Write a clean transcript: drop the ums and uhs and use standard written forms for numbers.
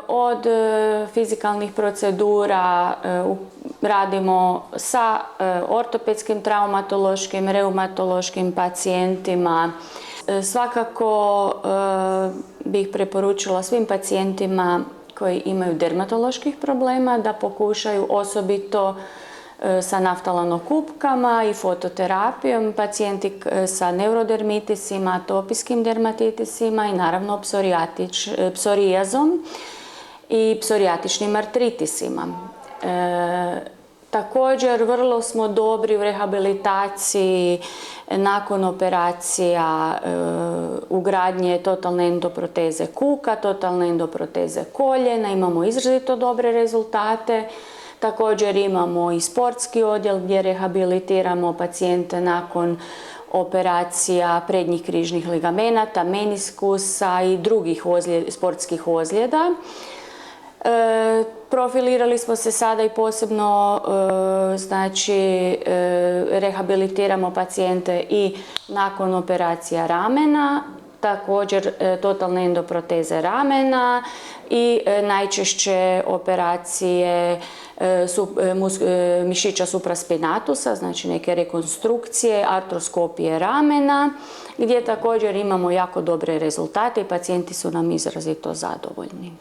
Od fizikalnih procedura radimo sa ortopedskim, traumatološkim, reumatološkim pacijentima. Svakako bih preporučila svim pacijentima koji imaju dermatoloških problema da pokušaju osobito sa naftalanokupkama i fototerapijom, pacijenti sa neurodermitisima, atopijskim dermatitisima i naravno psorijazom i psorijatičnim artritisima. Također vrlo smo dobri u rehabilitaciji nakon operacija ugradnje totalne endoproteze kuka, totalne endoproteze koljena, imamo izrazito dobre rezultate. Također imamo i sportski odjel gdje rehabilitiramo pacijente nakon operacija prednjih križnih ligamenata, meniskusa i drugih sportskih ozljeda. Profilirali smo se sada i posebno, rehabilitiramo pacijente i nakon operacija ramena, također totalne endoproteze ramena i najčešće operacije mišića supraspinatusa, znači neke rekonstrukcije, artroskopije ramena, gdje također imamo jako dobre rezultate i pacijenti su nam izrazito zadovoljni.